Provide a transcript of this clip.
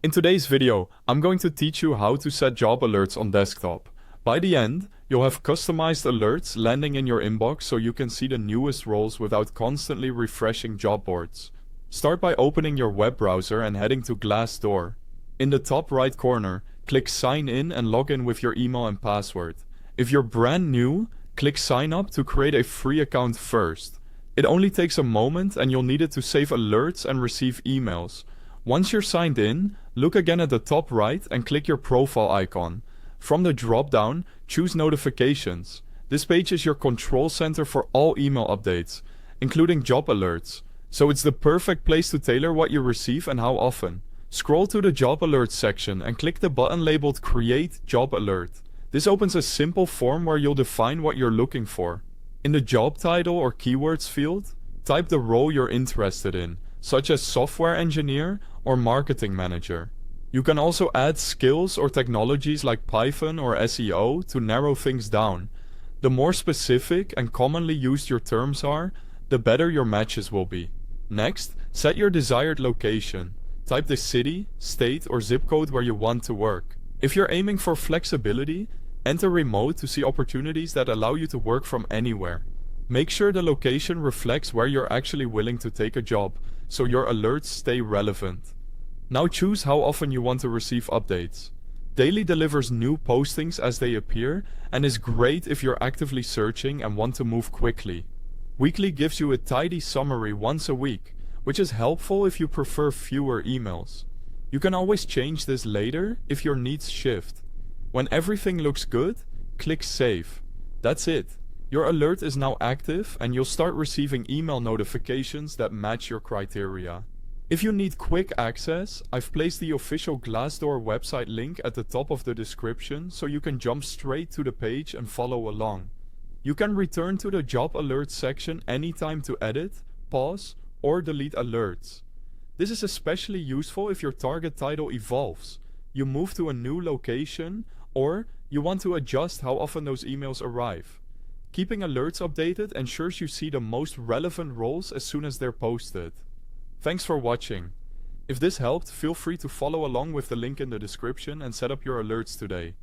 In today's video, I'm going to teach you how to set job alerts on desktop. By the end, you'll have customized alerts landing in your inbox so you can see the newest roles without constantly refreshing job boards. Start by opening your web browser and heading to Glassdoor. In the top right corner, click Sign In and log in with your email and password. If you're brand new, click Sign Up to create a free account first. It only takes a moment and you'll need it to save alerts and receive emails. Once you're signed in, look again at the top right and click your profile icon. From the drop-down, choose Notifications. This page is your control center for all email updates, including job alerts. So it's the perfect place to tailor what you receive and how often. Scroll to the Job Alerts section and click the button labeled Create Job Alert. This opens a simple form where you'll define what you're looking for. In the job title or keywords field, type the role you're interested in, such as software engineer or marketing manager. You can also add skills or technologies like Python or SEO to narrow things down. The more specific and commonly used your terms are, the better your matches will be. Next, set your desired location. Type the city, state, or zip code where you want to work. If you're aiming for flexibility, enter remote to see opportunities that allow you to work from anywhere. Make sure the location reflects where you're actually willing to take a job, so your alerts stay relevant. Now choose how often you want to receive updates. Daily delivers new postings as they appear and is great if you're actively searching and want to move quickly. Weekly gives you a tidy summary once a week, which is helpful if you prefer fewer emails. You can always change this later if your needs shift. When everything looks good, click Save. That's it. Your alert is now active and you'll start receiving email notifications that match your criteria. If you need quick access, I've placed the official Glassdoor website link at the top of the description so you can jump straight to the page and follow along. You can return to the job alerts section anytime to edit, pause, or delete alerts. This is especially useful if your target title evolves, you move to a new location, or you want to adjust how often those emails arrive. Keeping alerts updated ensures you see the most relevant roles as soon as they're posted. Thanks for watching. If this helped, feel free to follow along with the link in the description and set up your alerts today.